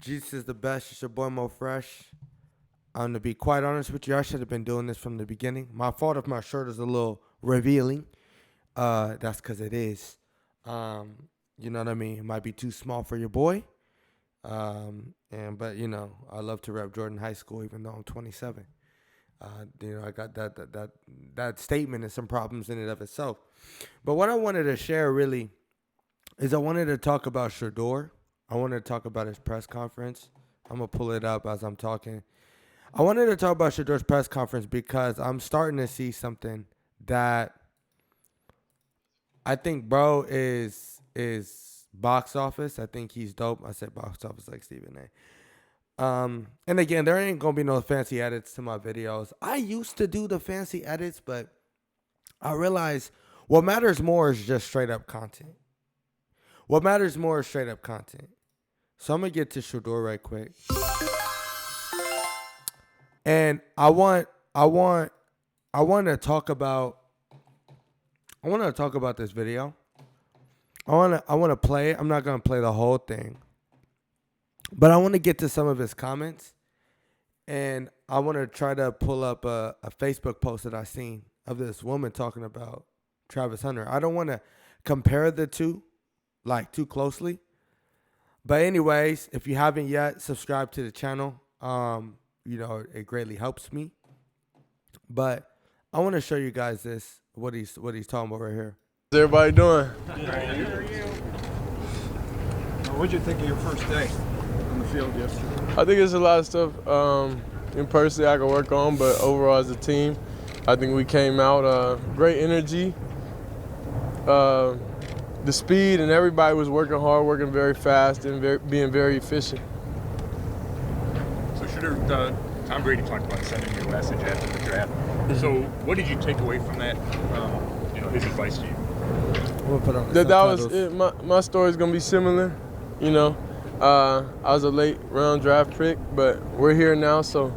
Jesus is the best. It's your boy MoFresh. To be quite honest with you, I should have been doing this from the beginning. My fault if my shirt is a little revealing. That's because it is. You know what I mean? It might be too small for your boy. But I love to rep Jordan High School even though I'm 27. I got that statement and some problems in and of itself. But what I wanted to share really is I wanted to talk about Shedeur. I wanted to talk about his press conference. I'm going to pull it up as I'm talking. I wanted to talk about Shedeur's press conference because I'm starting to see something that I think, bro, is box office. I think he's dope. I said box office like Stephen A. And again, there ain't going to be no fancy edits to my videos. I used to do the fancy edits, but I realized what matters more is just straight up content. What matters more is straight up content. So I'm going to get to Shedeur right quick. And I want to talk about this video. I want to play it. I'm not going to play the whole thing. But I want to get to some of his comments. And I want to try to pull up a Facebook post that I seen of this woman talking about Travis Hunter. I don't want to compare the two like too closely. But anyways, if you haven't yet, subscribe to the channel. It greatly helps me. But I want to show you guys what he's talking about right here. How's everybody doing? Good. How are you? What did you think of your first day on the field yesterday? I think there's a lot of stuff in personally I can work on, but overall as a team, I think we came out great energy. The speed and everybody was working hard, working very fast, and being very efficient. So Shedeur, Tom Brady talked about sending you a message after the draft. So what did you take away from that? His advice to you. We'll put on that was it. My story is gonna be similar. I was a late round draft pick, but we're here now, so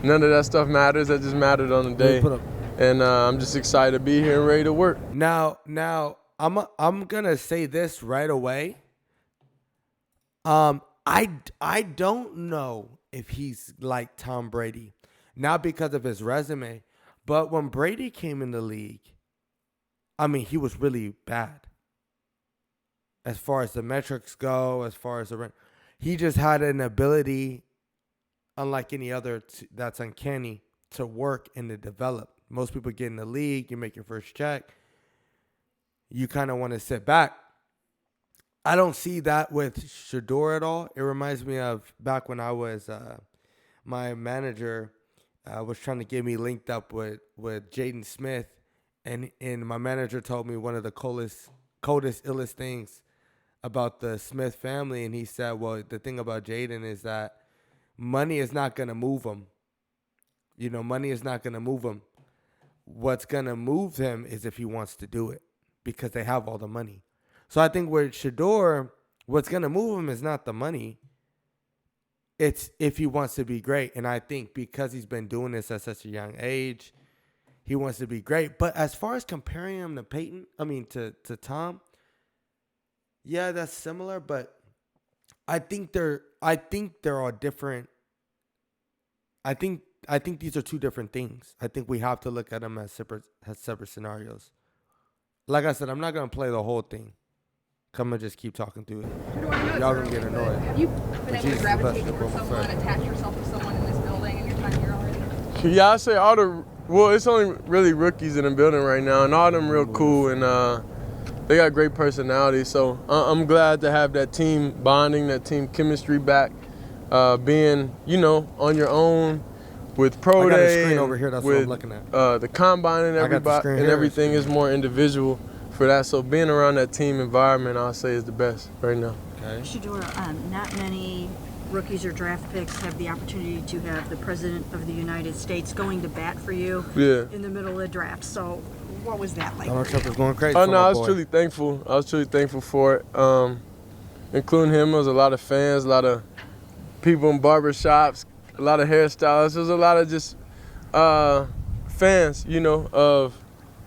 none of that stuff matters. That just mattered on the day. And I'm just excited to be here and ready to work. Now. I'm gonna say this right away. I don't know if he's like Tom Brady, not because of his resume, but when Brady came in the league, I mean, he was really bad. As far as the metrics go, as far as he just had an ability, unlike any other, that's uncanny to work and to develop. Most people get in the league, you make your first check. You kind of want to sit back. I don't see that with Shedeur at all. It reminds me of back when I was, my manager was trying to get me linked up with Jaden Smith. And my manager told me one of the coldest, illest things about the Smith family. And he said, well, the thing about Jaden is that money is not going to move him. Money is not going to move him. What's going to move him is if he wants to do it, because they have all the money. So I think with Shedeur, what's going to move him is not the money. It's if he wants to be great. And I think because he's been doing this at such a young age, he wants to be great. But as far as comparing him to Tom, yeah, that's similar. But I think they're all different. I think these are two different things. I think we have to look at them as separate scenarios. Like I said, I'm not going to play the whole thing. I'm going to just keep talking through it. Y'all going to get annoyed. Have you been able to gravitate towards someone, attach yourself to someone in this building in your time here already? Yeah, I say it's only really rookies in the building right now, and all of them real cool, and they got great personality. So I'm glad to have that team bonding, that team chemistry back, being, on your own. With pro day, screen over here, that's what I'm looking at. The combine and everything is more individual for that. So being around that team environment, I'll say, is the best right now. Okay. Shedeur, not many rookies or draft picks have the opportunity to have the President of the United States going to bat for you in the middle of the draft. So what was that like? Donald Trump was going crazy. Oh, no, I was truly thankful. I was truly thankful for it. Including him, there was a lot of fans, a lot of people in barbershops, a lot of hairstylists. There's a lot of just fans,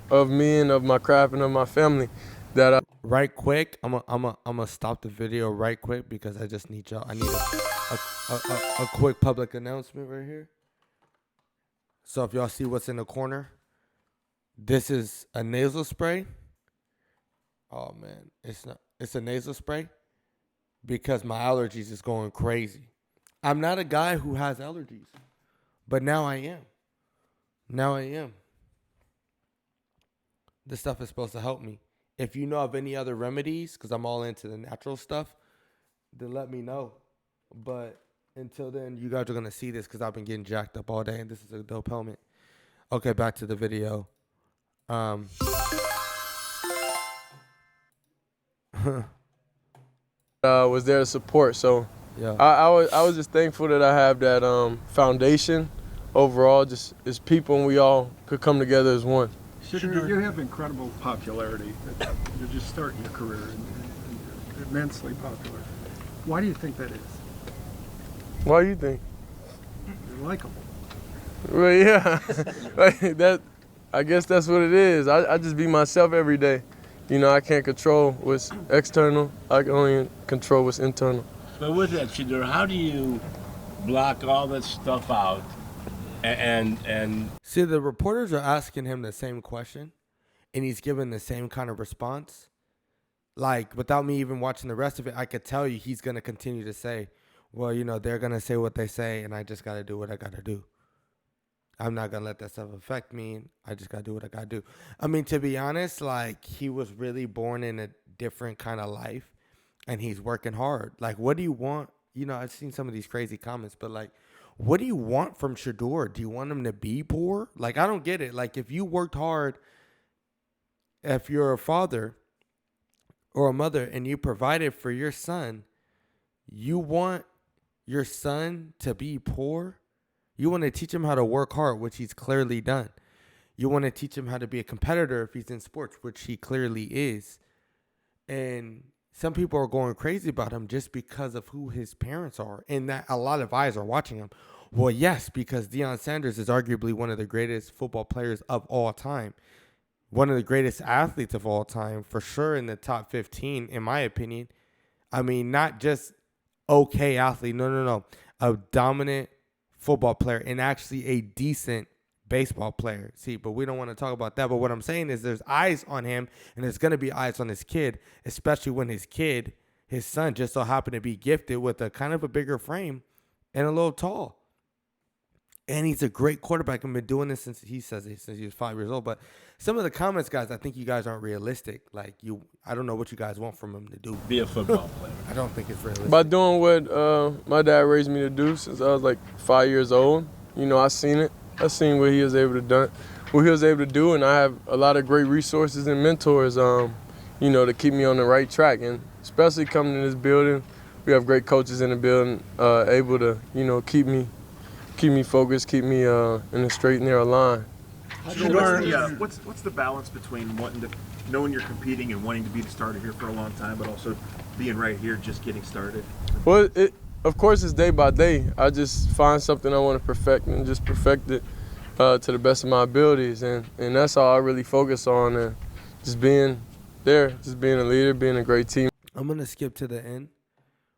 of me and of my craft and of my family that right quick, I'm gonna stop the video right quick because I just need y'all. I need a quick public announcement right here. So if y'all see what's in the corner, this is a nasal spray. Oh man, it's not. It's a nasal spray because my allergies is going crazy. I'm not a guy who has allergies, but now I am. Now I am. This stuff is supposed to help me. If you know of any other remedies, because I'm all into the natural stuff, then let me know. But until then, you guys are going to see this because I've been getting jacked up all day, and this is a dope helmet. Okay, back to the video. Was there to support. So Yeah. I was just thankful that I have that foundation overall, just as people, and we all could come together as one. Shedeur, you have incredible popularity. You're just starting your career and you're immensely popular. Why do you think that is? Why do you think? You're likable. Well, yeah, like that. I guess that's what it is. I just be myself every day. You know, I can't control what's external. I can only control what's internal. But with that, Shedeur, how do you block all that stuff out and See, the reporters are asking him the same question, and he's giving the same kind of response. Like, without me even watching the rest of it, I could tell you he's going to continue to say, well, you know, they're going to say what they say, and I just got to do what I got to do. I'm not going to let that stuff affect me. I just got to do what I got to do. I mean, to be honest, like, he was really born in a different kind of life, and he's working hard. Like, what do you want? You know, I've seen some of these crazy comments, but, like, what do you want from Shedeur? Do you want him to be poor? Like, I don't get it. Like, if you worked hard, if you're a father or a mother and you provided for your son, you want your son to be poor? You want to teach him how to work hard, which he's clearly done. You want to teach him how to be a competitor if he's in sports, which he clearly is. And some people are going crazy about him just because of who his parents are, and that a lot of eyes are watching him. Well, yes, because Deion Sanders is arguably one of the greatest football players of all time. One of the greatest athletes of all time, for sure in the top 15, in my opinion. I mean, not just okay athlete. No. A dominant football player and actually a decent baseball player. See, but we don't want to talk about that. But what I'm saying is there's eyes on him, and there's going to be eyes on his kid, especially when his son, just so happened to be gifted with a kind of a bigger frame and a little tall. And he's a great quarterback and been doing this since he was 5 years old. But some of the comments, guys, I think you guys aren't realistic. Like, I don't know what you guys want from him to do. be a football player? I don't think it's realistic. By doing what my dad raised me to do since I was like 5 years old, you know, I seen it. I seen what he was able to do, and I have a lot of great resources and mentors, you know, to keep me on the right track. And especially coming to this building, we have great coaches in the building, able to, you know, keep me focused, keep me in a straight and narrow line. What's the balance between knowing you're competing and wanting to be the starter here for a long time, but also being right here, just getting started? Well, of course, it's day by day. I just find something I want to perfect and just perfect it to the best of my abilities, and that's all I really focus on, and just being there, just being a leader, being a great team. I'm going to skip to the end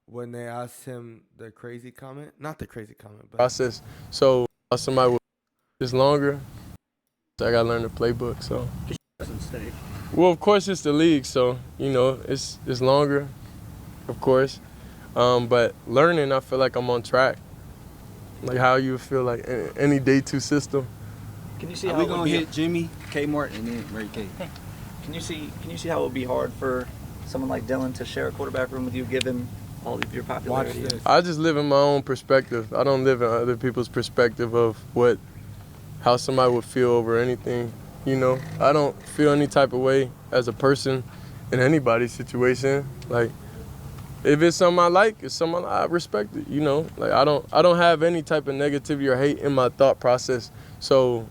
when they asked him the crazy comment. Not the crazy comment, but Process. So somebody is longer. So I got to learn the playbook. So. Well, of course, it's the league, so you know it's longer, of course. But learning, I feel like I'm on track. Like how you feel like any day two system. Can you see how we gonna hit Jimmy, K. Martin, and then Mary Kay? Can you see how it would be hard for someone like Dylan to share a quarterback room with you, given all of your popularity? watch this. I just live in my own perspective. I don't live in other people's perspective of how somebody would feel over anything. You know, I don't feel any type of way as a person in anybody's situation. Like, if it's something I like, it's something I respect it. You know, like I don't have any type of negativity or hate in my thought process. So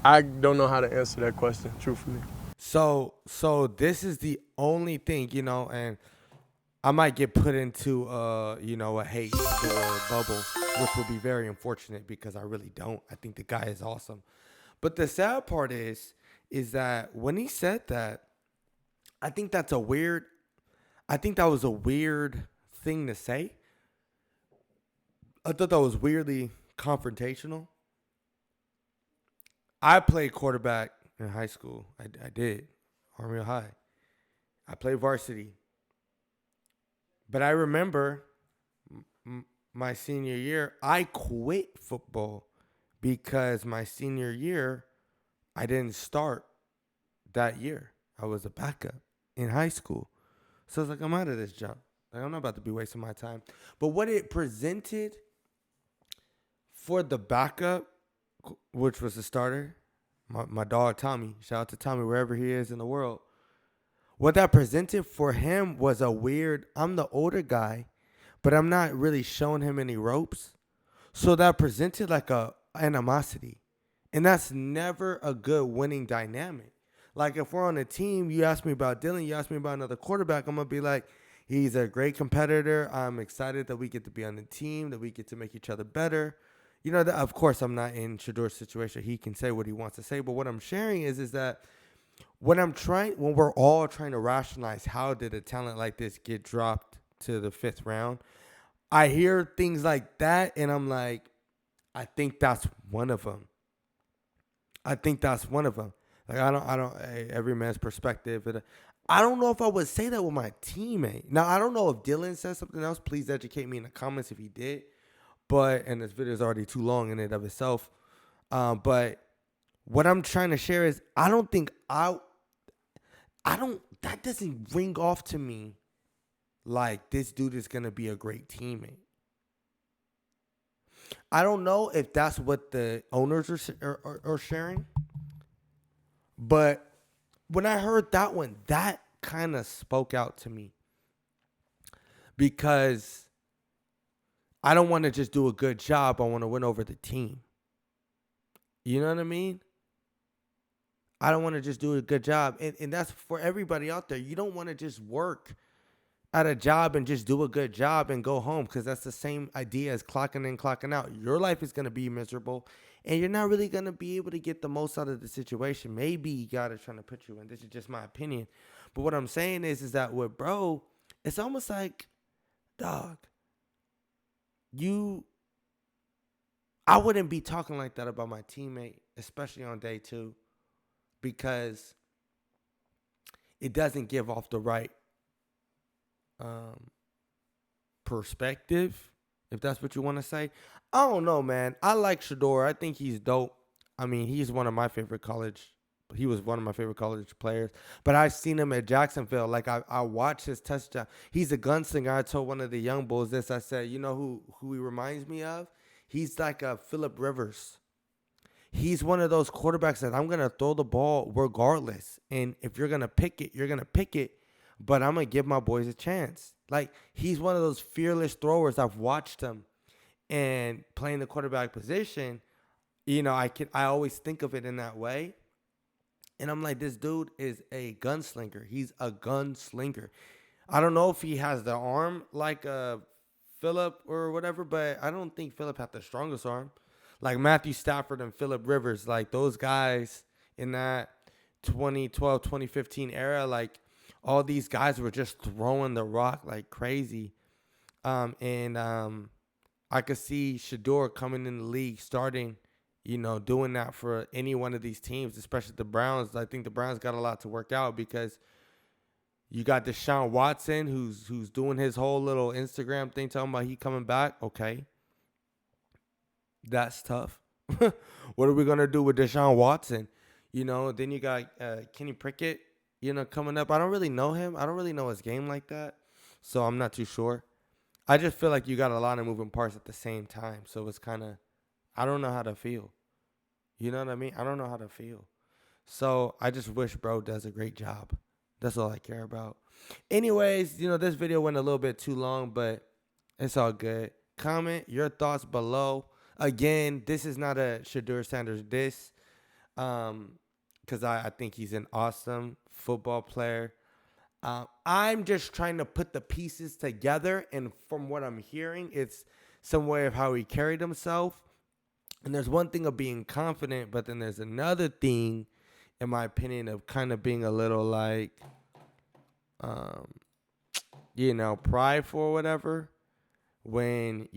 I don't know how to answer that question, truthfully. So this is the only thing, you know, and I might get put into you know, a hate or bubble, which would be very unfortunate because I really don't. I think the guy is awesome. But the sad part is that when he said that, I think that's a weird. I think that was a weird thing to say. I thought that was weirdly confrontational. I played quarterback in high school. I did. Army High. I played varsity. But I remember my senior year, I quit football because my senior year, I didn't start that year. I was a backup in high school. So I was like, I'm out of this junk. Like, I'm not about to be wasting my time. But what it presented for the backup, which was the starter, my dog Tommy, shout out to Tommy wherever he is in the world. What that presented for him was a weird, I'm the older guy, but I'm not really showing him any ropes. So that presented like a animosity. And that's never a good winning dynamic. Like if we're on a team, you ask me about Dylan, you ask me about another quarterback, I'm going to be like, he's a great competitor. I'm excited that we get to be on the team, that we get to make each other better. You know, of course, I'm not in Shedeur's situation. He can say what he wants to say. But what I'm sharing is that when we're all trying to rationalize how did a talent like this get dropped to the 5th round, I hear things like that, and I'm like, I think that's one of them. Like, every man's perspective. I don't know if I would say that with my teammate. Now, I don't know if Dylan said something else. Please educate me in the comments if he did. And this video is already too long in and of itself. But what I'm trying to share is that doesn't ring off to me like this dude is going to be a great teammate. I don't know if that's what the owners are sharing. But when I heard that one, that kind of spoke out to me. Because I don't want to just do a good job. I want to win over the team. You know what I mean? I don't want to just do a good job. And that's for everybody out there. You don't want to just work at a job and just do a good job and go home, because that's the same idea as clocking in, clocking out. Your life is going to be miserable, and you're not really going to be able to get the most out of the situation. Maybe God is trying to put you in. This is just my opinion. But what I'm saying is that with bro, it's almost like, dog, I wouldn't be talking like that about my teammate, especially on day 2, because it doesn't give off the right perspective, if that's what you want to say. I don't know, man. I like Shedeur. I think he's dope. I mean, he was one of my favorite college players. But I've seen him at Jacksonville. Like, I watched his touchdown. He's a gunslinger. I told one of the young bulls this. I said, you know who he reminds me of? He's like a Phillip Rivers. He's one of those quarterbacks that I'm going to throw the ball regardless. And if you're going to pick it, you're going to pick it. But I'm going to give my boys a chance. Like, he's one of those fearless throwers. I've watched him. And playing the quarterback position, you know, I always think of it in that way. And I'm like, this dude is a gunslinger. He's a gunslinger. I don't know if he has the arm like Phillip or whatever, but I don't think Phillip had the strongest arm. Like Matthew Stafford and Phillip Rivers, like those guys in that 2012, 2015 era, like all these guys were just throwing the rock like crazy. I could see Shedeur coming in the league, starting, you know, doing that for any one of these teams, especially the Browns. I think the Browns got a lot to work out, because you got Deshaun Watson, who's doing his whole little Instagram thing, talking about he coming back. Okay. That's tough. What are we going to do with Deshaun Watson? You know, then you got Kenny Pickett, you know, coming up. I don't really know him. I don't really know his game like that, so I'm not too sure. I just feel like you got a lot of moving parts at the same time, so it's kind of, I don't know how to feel. You know what I mean? I don't know how to feel. So I just wish bro does a great job. That's all I care about. Anyways, you know, this video went a little bit too long, but it's all good. Comment your thoughts below. Again, this is not a Shedeur Sanders diss, because I think he's an awesome football player. I'm just trying to put the pieces together, and from what I'm hearing, it's some way of how he carried himself. And there's one thing of being confident, but then there's another thing, in my opinion, of kind of being a little like, prideful or whatever. When,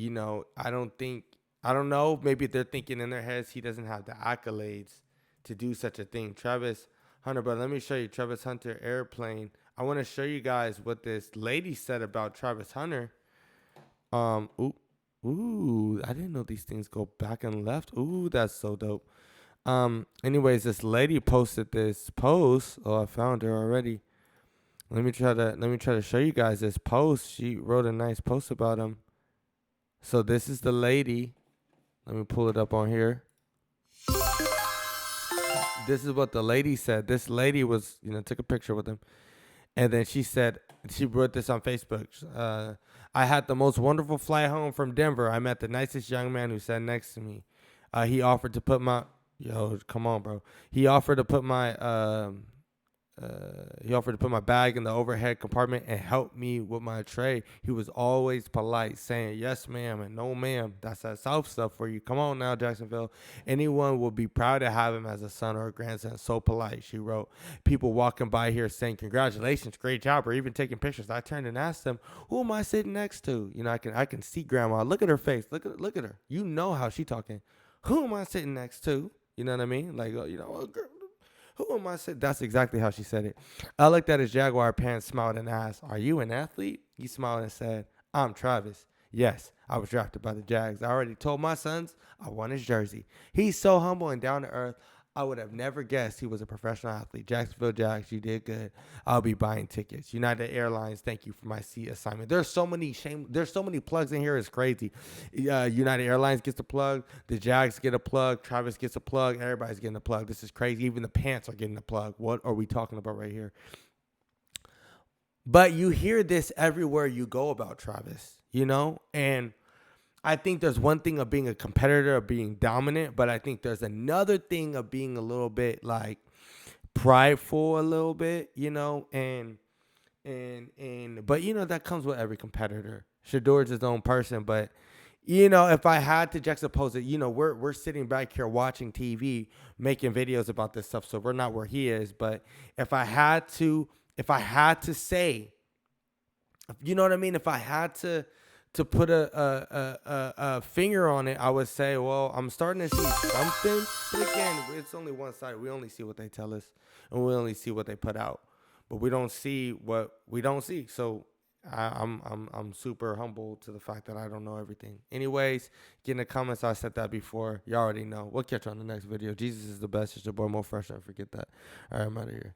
I don't know, maybe they're thinking in their heads he doesn't have the accolades to do such a thing. Travis Hunter, but let me show you Travis Hunter airplane. I want to show you guys what this lady said about Travis Hunter. Ooh, I didn't know these things go back and left. Ooh, that's so dope. Anyways, this lady posted this post. Oh, I found her already. Let me try to show you guys this post. She wrote a nice post about him. So this is the lady. Let me pull it up on here. This is what the lady said. This lady was, took a picture with him. And then she said, she wrote this on Facebook. I had the most wonderful flight home from Denver. I met the nicest young man who sat next to me. He offered to put my, come on, bro. He offered to put my bag in the overhead compartment and help me with my tray. He was always polite, saying yes, ma'am, and no, ma'am. That's that South stuff for you. Come on now, Jacksonville. Anyone will be proud to have him as a son or a grandson. So polite, she wrote. People walking by here saying, congratulations, great job, or even taking pictures. I turned and asked them, who am I sitting next to? I can see grandma. Look at her face. Look at her. You know how she talking. Who am I sitting next to? You know what I mean? Like, girl. Who am I saying? That's exactly how she said it. I looked at his Jaguar pants, smiled, and asked, are you an athlete? He smiled and said, I'm Travis. Yes, I was drafted by the Jags. I already told my sons I want his jersey. He's so humble and down to earth. I would have never guessed he was a professional athlete. Jacksonville Jags, you did good. I'll be buying tickets. United Airlines, thank you for my seat assignment. There's so many plugs in here. It's crazy. United Airlines gets a plug. The Jags get a plug. Travis gets a plug. Everybody's getting a plug. This is crazy. Even the pants are getting a plug. What are we talking about right here? But you hear this everywhere you go about Travis, and I think there's one thing of being a competitor, of being dominant, but I think there's another thing of being a little bit like prideful a little bit, but that comes with every competitor. Shedeur is his own person, but if I had to juxtapose it, we're sitting back here watching TV, making videos about this stuff, so we're not where he is, but if I had to say, you know what I mean? If I had to put a finger on it, I would say, well, I'm starting to see something. But again, it's only one side. We only see what they tell us, and we only see what they put out. But we don't see what we don't see. So I'm super humble to the fact that I don't know everything. Anyways, get in the comments. I said that before. You already know. We'll catch you on the next video. Jesus is the best. It's your boy MoFresh. Don't forget that. All right, I'm out of here.